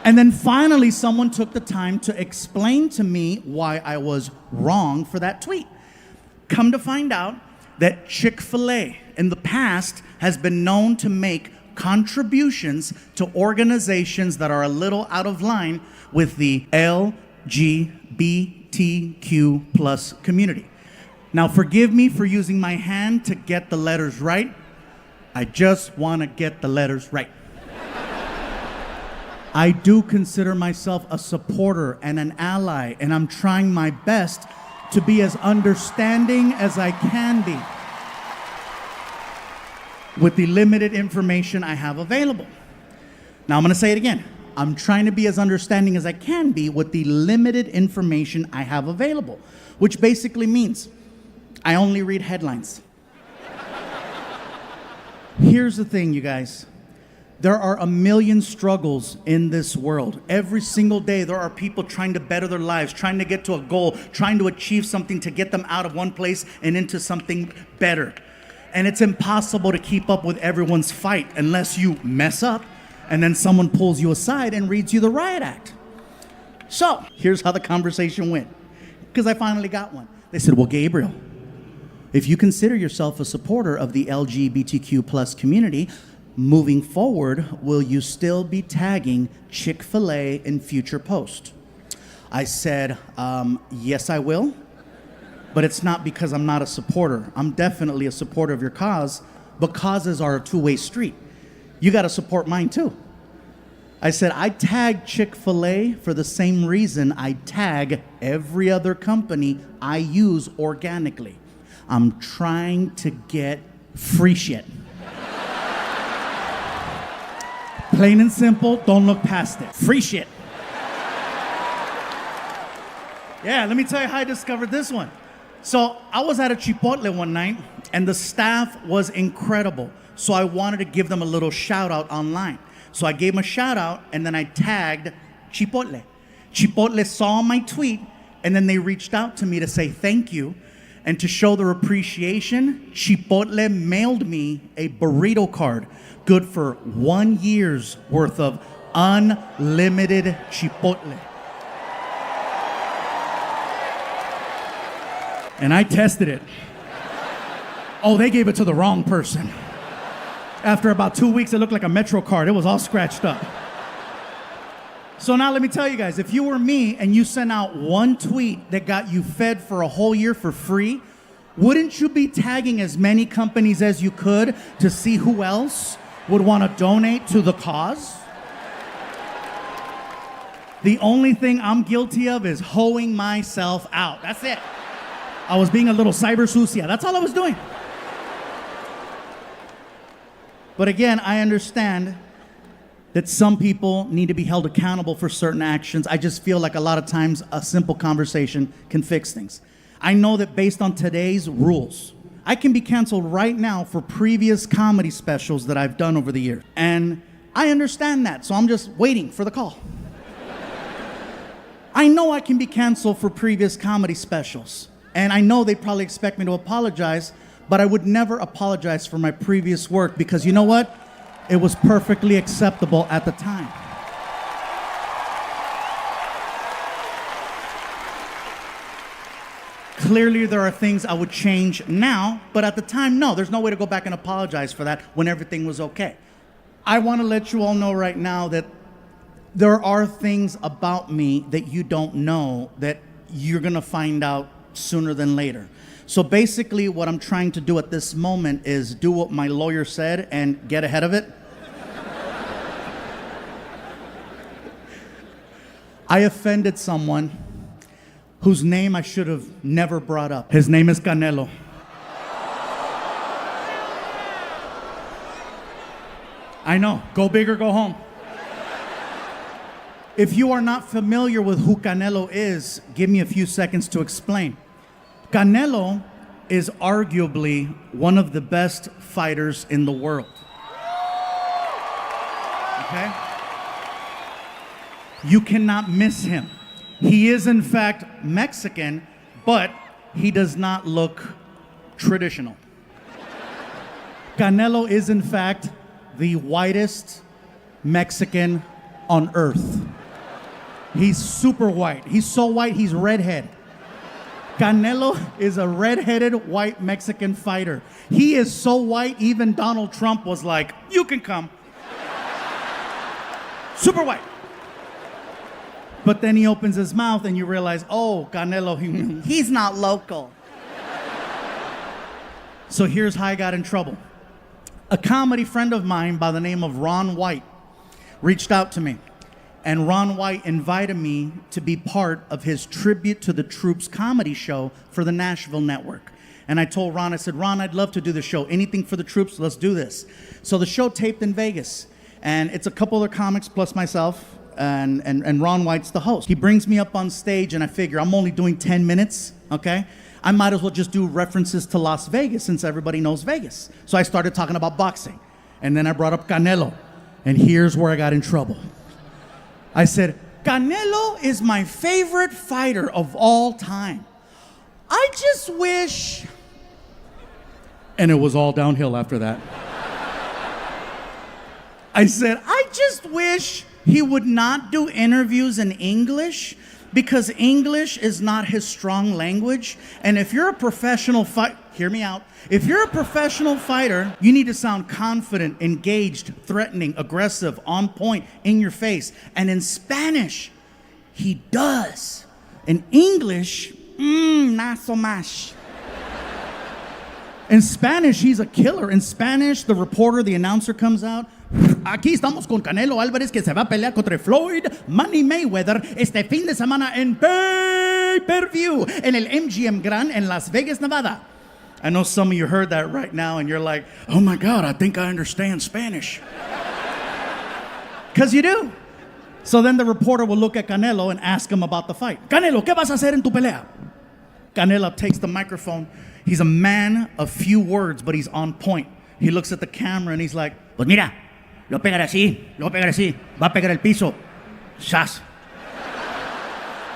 And then finally, someone took the time to explain to me why I was wrong for that tweet. Come to find out that Chick-fil-A in the past has been known to make contributions to organizations that are a little out of line with the LGBTQ plus community. Now, forgive me for using my hand to get the letters right. I just want to get the letters right. I do consider myself a supporter and an ally, and I'm trying my best to be as understanding as I can be with the limited information I have available. Now I'm going to say it again. I'm trying to be as understanding as I can be with the limited information I have available, which basically means I only read headlines. Here's the thing, you guys. There are a million struggles in this world. Every single day, there are people trying to better their lives, trying to get to a goal, trying to achieve something to get them out of one place and into something better. And it's impossible to keep up with everyone's fight unless you mess up and then someone pulls you aside and reads you the riot act. So here's how the conversation went, because I finally got one. They said, well, Gabriel, if you consider yourself a supporter of the LGBTQ plus community, moving forward, will you still be tagging Chick-fil-A in future posts? I said, yes, I will. But it's not because I'm not a supporter. I'm definitely a supporter of your cause, but causes are a two-way street. You got to support mine too. I said, I tag Chick-fil-A for the same reason I tag every other company I use organically. I'm trying to get free shit. Plain and simple, don't look past it. Free shit. Yeah, let me tell you how I discovered this one. So I was at a Chipotle one night, and the staff was incredible. So I wanted to give them a little shout out online. So I gave them a shout out, and then I tagged Chipotle. Chipotle saw my tweet, and then they reached out to me to say thank you. And to show their appreciation, Chipotle mailed me a burrito card, good for 1 year's worth of unlimited Chipotle. And I tested it. Oh, they gave it to the wrong person. After about 2 weeks, it looked like a Metro card. It was all scratched up. So now let me tell you guys, if you were me and you sent out one tweet that got you fed for a whole year for free, wouldn't you be tagging as many companies as you could to see who else would want to donate to the cause? The only thing I'm guilty of is hoeing myself out. That's it. I was being a little cyber sucia. That's all I was doing. But again, I understand that some people need to be held accountable for certain actions. I just feel like a lot of times a simple conversation can fix things. I know that based on today's rules, I can be canceled right now for previous comedy specials that I've done over the years. And I understand that, so I'm just waiting for the call. I know I can be canceled for previous comedy specials. And I know they probably expect me to apologize, but I would never apologize for my previous work because you know what? It was perfectly acceptable at the time. Clearly, there are things I would change now, but at the time, no, there's no way to go back and apologize for that when everything was okay. I want to let you all know right now that there are things about me that you don't know that you're going to find out sooner than later. So basically, what I'm trying to do at this moment is do what my lawyer said and get ahead of it. I offended someone whose name I should have never brought up. His name is Canelo. I know, go big or go home. If you are not familiar with who Canelo is, give me a few seconds to explain. Canelo is arguably one of the best fighters in the world. Okay? You cannot miss him. He is in fact Mexican, but he does not look traditional. Canelo is in fact the whitest Mexican on earth. He's super white. He's so white, he's redhead. Canelo is a redheaded white Mexican fighter. He is so white, even Donald Trump was like, you can come. Super white. But then he opens his mouth and you realize, oh, Canelo, he's not local. So here's how I got in trouble. A comedy friend of mine by the name of Ron White reached out to me. And Ron White invited me to be part of his Tribute to the Troops comedy show for the Nashville Network. And I told Ron, I said, Ron, I'd love to do the show. Anything for the troops, let's do this. So the show taped in Vegas. And it's a couple other comics plus myself. And Ron White's the host. He brings me up on stage and I figure I'm only doing 10 minutes, okay? I might as well just do references to Las Vegas since everybody knows Vegas. So I started talking about boxing. And then I brought up Canelo. And here's where I got in trouble. I said, Canelo is my favorite fighter of all time. I just wish... And it was all downhill after that. I said, I just wish he would not do interviews in English because English is not his strong language. And if you're a professional fighter, hear me out. If you're a professional fighter, you need to sound confident, engaged, threatening, aggressive, on point, in your face. And in Spanish, he does. In English, not so much. In Spanish, he's a killer. In Spanish, the reporter, the announcer comes out. Aquí estamos con Canelo Alvarez que se va a pelear contra Floyd Money Mayweather este fin de semana en pay-per-view en el MGM Grand en Las Vegas, Nevada. I know some of you heard that right now and you're like, oh my God, I think I understand Spanish. Because you do. So then the reporter will look at Canelo and ask him about the fight. Canelo, ¿qué vas a hacer en tu pelea? Canelo takes the microphone. He's a man of few words, but he's on point. He looks at the camera and he's like, pues mira, lo pegar así, va a pegar el piso. Shas.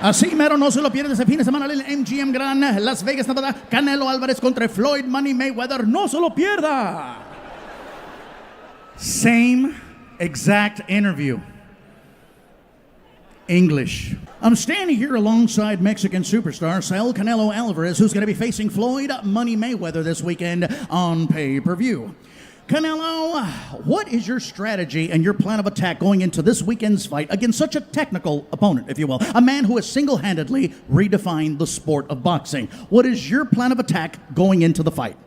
Así mero no se lo pierde ese fin de semana en el MGM Grand, Las Vegas, Nevada. Canelo Alvarez contra Floyd Money Mayweather. No se lo pierda. Same exact interview. English. I'm standing here alongside Mexican superstar Saul Canelo Alvarez, who's going to be facing Floyd Money Mayweather this weekend on pay-per-view. Canelo, what is your strategy and your plan of attack going into this weekend's fight against such a technical opponent, if you will? A man who has single-handedly redefined the sport of boxing. What is your plan of attack going into the fight?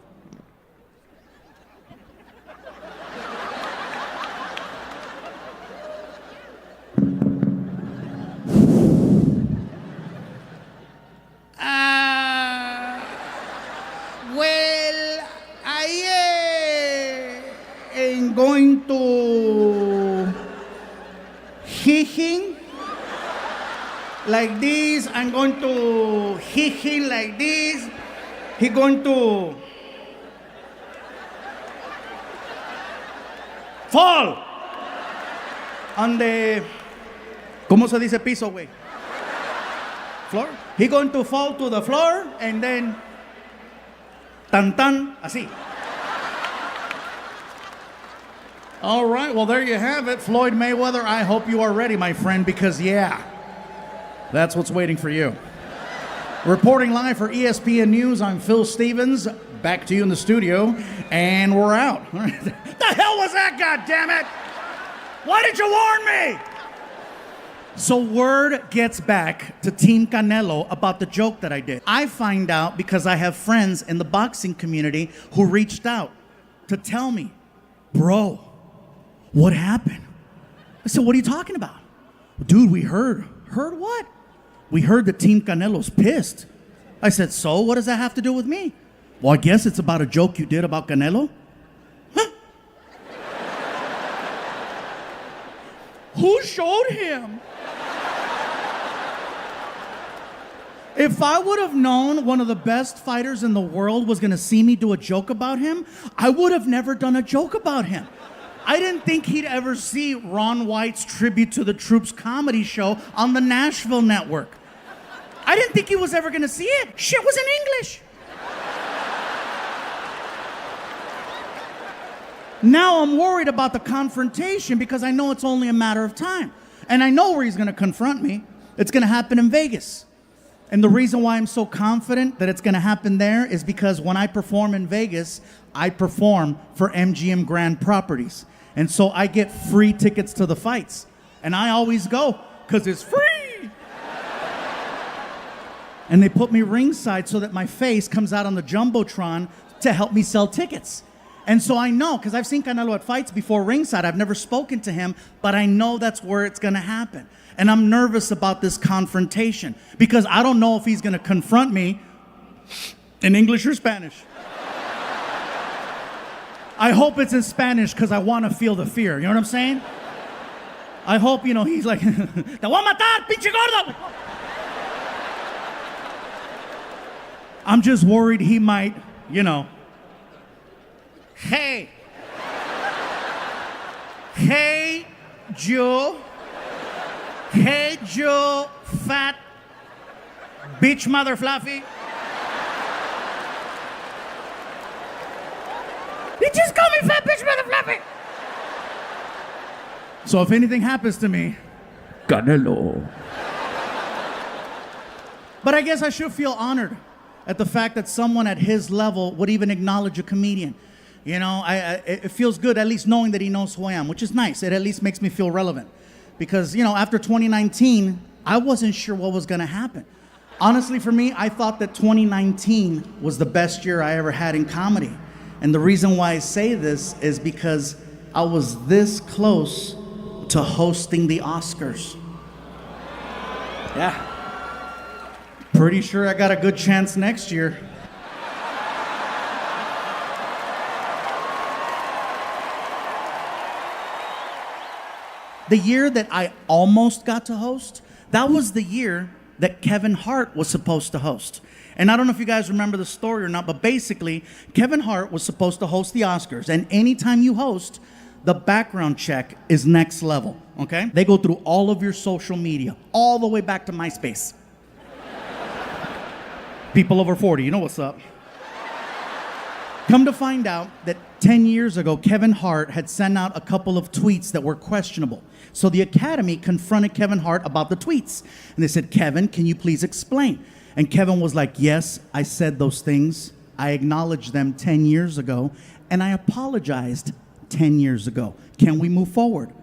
Going to hit like this. I'm going to hit him like this. He's going to fall on the, ¿cómo se dice piso, güey? Floor. He's going to fall to the floor and then tan tan así. All right, well, there you have it. Floyd Mayweather, I hope you are ready, my friend, because, yeah, that's what's waiting for you. Reporting live for ESPN News, I'm Phil Stevens. Back to you in the studio, and we're out. The hell was that, goddammit? Why did you warn me? So word gets back to Team Canelo about the joke that I did. I find out because I have friends in the boxing community who reached out to tell me, bro, what happened? I said, what are you talking about? Dude, we heard. Heard what? We heard that Team Canelo's pissed. I said, so what does that have to do with me? Well, I guess it's about a joke you did about Canelo. Huh? Who showed him? If I would have known one of the best fighters in the world was going to see me do a joke about him, I would have never done a joke about him. I didn't think he'd ever see Ron White's Tribute to the Troops comedy show on the Nashville Network. I didn't think he was ever going to see it. Shit was in English. Now I'm worried about the confrontation because I know it's only a matter of time. And I know where he's going to confront me. It's going to happen in Vegas. And the reason why I'm so confident that it's going to happen there is because when I perform in Vegas, I perform for MGM Grand Properties. And so I get free tickets to the fights. And I always go because it's free. And they put me ringside so that my face comes out on the Jumbotron to help me sell tickets. And so I know, because I've seen Canelo at fights before ringside. I've never spoken to him, but I know that's where it's going to happen. And I'm nervous about this confrontation because I don't know if he's going to confront me in English or Spanish. I hope it's in Spanish because I want to feel the fear. You know what I'm saying? I hope, he's like, Te voy a matar, pinche gordo. I'm just worried he might, Hey, Joe, fat bitch mother fluffy. You just call me fat bitch mother fluffy. So if anything happens to me, Canelo. But I guess I should feel honored at the fact that someone at his level would even acknowledge a comedian. It feels good at least knowing that he knows who I am, which is nice. It at least makes me feel relevant. Because, after 2019, I wasn't sure what was going to happen. Honestly, for me, I thought that 2019 was the best year I ever had in comedy. And the reason why I say this is because I was this close to hosting the Oscars. Yeah. Pretty sure I got a good chance next year. The year that I almost got to host, that was the year that Kevin Hart was supposed to host. And I don't know if you guys remember the story or not, but basically, Kevin Hart was supposed to host the Oscars. And anytime you host, the background check is next level, okay? They go through all of your social media, all the way back to MySpace. People over 40, you know what's up. Come to find out that 10 years ago, Kevin Hart had sent out a couple of tweets that were questionable. So the Academy confronted Kevin Hart about the tweets. And they said, Kevin, can you please explain? And Kevin was like, yes, I said those things. I acknowledged them 10 years ago, and I apologized 10 years ago. Can we move forward?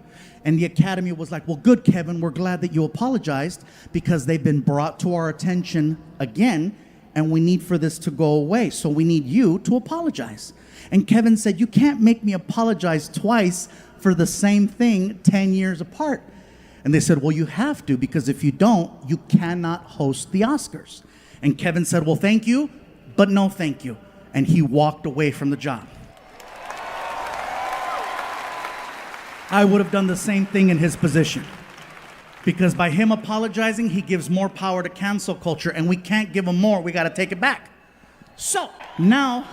And the Academy was like, well, good, Kevin. We're glad that you apologized because they've been brought to our attention again, and we need for this to go away. So we need you to apologize. And Kevin said, you can't make me apologize twice for the same thing 10 years apart. And they said, well, you have to, because if you don't, you cannot host the Oscars. And Kevin said, well, thank you, but no thank you. And he walked away from the job. I would have done the same thing in his position. Because by him apologizing, he gives more power to cancel culture, and we can't give him more. We got to take it back. So now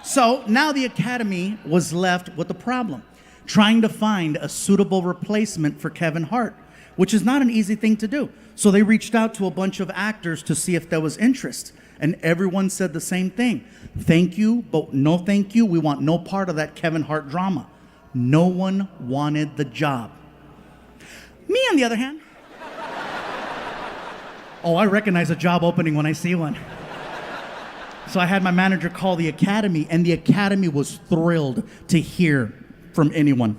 the Academy was left with a problem, trying to find a suitable replacement for Kevin Hart, which is not an easy thing to do. So they reached out to a bunch of actors to see if there was interest, and everyone said the same thing. Thank you, but no thank you. We want no part of that Kevin Hart drama. No one wanted the job. Me, on the other hand, I recognize a job opening when I see one. So I had my manager call the Academy, and the Academy was thrilled to hear from anyone.